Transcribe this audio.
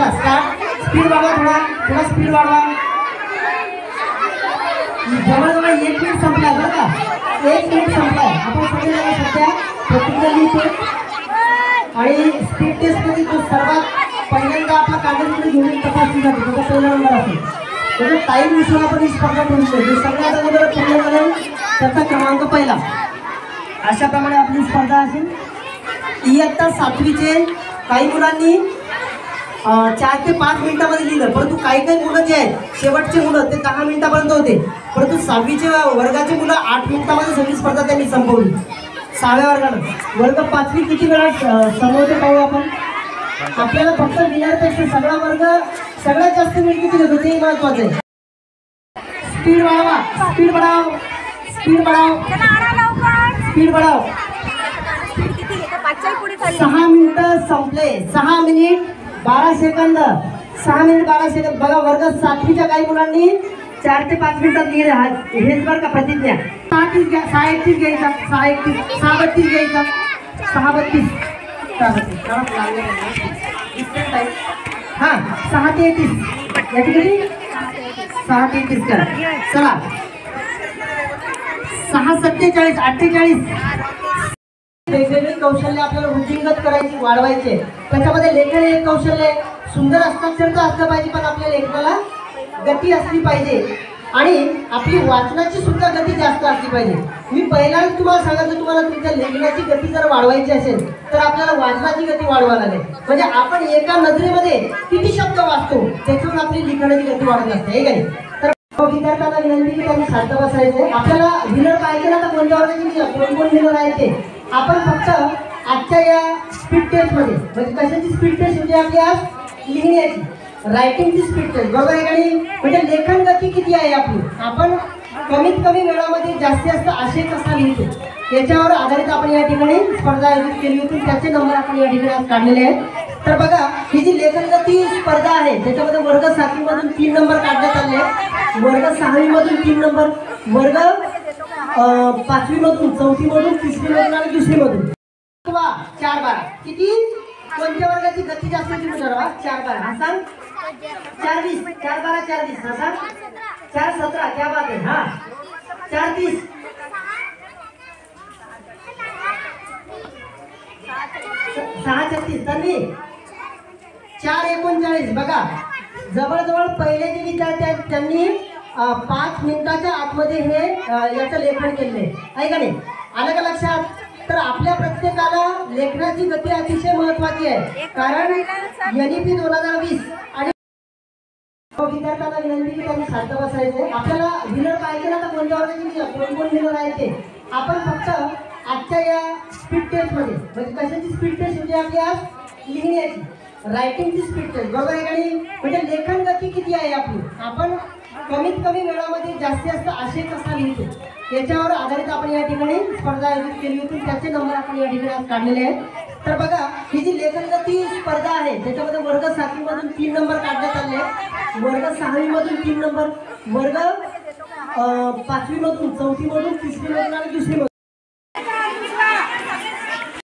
चला start. Speed वाढवा, थोडा थोडा स्पीड वाढवा. जवळजवळ 1 मिनिट संपला बरं का. 1 मिनिट संपलाय. आपण सगळे जण सध्या प्रतिज्ञा लिहितो आणि स्पीड टेस्ट मध्ये जो सर्वात पहिल्यांदा आपला कागदपत्र घेऊन तपासली जाते त्याचा पहिला नंबर असेल. त्याचा टाईम नुसार आपण ही स्पर्धा ठेवू शकतो. जो सगळ्यात अगोदर पूर्ण करेल त्याचा क्रमांक पहिला. अशा प्रमाणे आपली स्पर्धा असेल. इयत्ता 7वीचे काही मुलांनी 4 ते 5 मिनिटांमध्ये लिहिलं, परंतु काही काही मुलं जे आहेत शेवटचे मुलं ते 10 मिनिटापर्यंत होते, परंतु 6वीचे वर्गाचे मुलं 8 मिनिटांमध्ये सगळी स्पर्धा त्यांनी संपवली. 6व्या वर्गानं. वर्ग 5वी किती वेळात संपवते पाहू आपण. आपल्याला फक्त विनरपेक्षा सगळा वर्ग सगळ्यात जास्त मिनिट किती घेतो ते महत्वाचं आहे. स्पीड वाढवा, स्पीड बढ़ाओ, स्पीड बढ़ाओ, स्पीड बढ़ाओ. 6 मिनिटं संपले. 6 मिनिट 12 सेकंद. 6 minute 12 second. बघा वर्ग 7वीच्या काही मुलांनी 4 ते 5 मिनिटात लिहिलं. हेच बरं का प्रतिज्ञा. 6:30 घ्या, 6:31 घ्यायचा, 6:31, 6:32 घ्यायचा, 6:32. हां 6 ते 31 याची किती 6 ते 31 करा. चला 6 47 48. वेगवेगळे कौशल्य आपल्याला वृद्धिंगत करायची, वाढवायचे. त्याच्यामध्ये लेखन एक कौशल्य. सुंदर हस्ताक्षर तर असलं पाहिजे, पण आपल्या लेखनाला गती असली पाहिजे आणि आपली वाचनाची सुद्धा गती जास्त असली पाहिजे. मी पहिल्यांदा तुम्हाला सांगायचं, तुम्हाला तुमच्या लेखनाची गती जर वाढवायची असेल तर आपल्याला वाचनाची गती वाढवावी लागेल. म्हणजे आपण एका नजरेमध्ये किती शब्द वाचतो त्याच्यावर आपली लिखाणाची गती वाढत असते, हे काही. तर विद्यार्थ्यांना विनंती की त्यांनी शांत बसायचे. आपल्याला विनर पाहिजे ना, तर कोणत्या वर्गाची कोण कोण विनर आहे ते आपण फक्त आजच्या या स्पीड टेस्टमध्ये, म्हणजे कशाची स्पीड टेस्ट होती आपली आज, लिहिण्याची, रायटिंगची स्पीड टेस्ट बरोबर आहे. आणि म्हणजे लेखन गती किती आहे आपली, आपण कमीत कमी वेळामध्ये जास्तीत जास्त आशय कसा लिहितो याच्यावर आधारित आपण या ठिकाणी स्पर्धा आयोजित केली होती. त्याचे नंबर आपण या ठिकाणी आज काढलेले आहेत. तर बघा ही जी लेखन गती स्पर्धा आहे त्याच्यामध्ये वर्ग 7वीमधून 3 नंबर काढण्यात आले आहेत, वर्ग 6वीमधून 3 नंबर, वर्ग 5वीमधून, 4थीमधून, 3रीमधून आणि 2रीमधून. 4-12 किती कोणत्या वर्गाची गती जास्त होती ठरवा. 4-12 हा सांग. 4-20, 4-12 4-20 हा सांग. 4-17 क्या बात आहे. हा 4-30, 6-36 तन्वी, 4-39. बघा जवळजवळ पहिले जे विद्यार्थी आहेत त्यांनी 5 मिनिटाच्या आतमध्ये हे याचं लेखन केले आहे का नाही. आलं का लक्षात. तर आपल्या प्रत्येकाला लेखनाची गती अतिशय महत्वाची आहे, कारण NEP 2020 आणि विद्यार्थ्यांना विनंती की त्यांनी शांत बसायचे. आपल्याला विनर पाहिजे ना, तर कोणत्या वर्गाची कोण कोण विनर आहे ते आपण फक्त आजच्या या स्पीड टेस्टमध्ये, म्हणजे कशाची स्पीड टेस्ट होती आपली आज, लिहिण्याची, रायटिंगची स्पीड टेस्ट बरोबर आहे. आणि म्हणजे लेखन गती किती आहे आपली, आपण कमीत कमी वेळामध्ये जास्तीत जास्त आशय कसा लिहितो याच्यावर आधारित आपण या ठिकाणी स्पर्धा आयोजित केली होती. त्याचे नंबर आपण या ठिकाणी आज काढलेले आहेत. तर बघा ही जी लेखन गती स्पर्धा आहे त्याच्यामध्ये वर्ग 7वीमधून 3 नंबर काढण्यात आले आहेत, वर्ग 6वीमधून 3 नंबर, वर्ग 5वीमधून, 4थीमधून, 3रीमधून आणि 2रीमधून.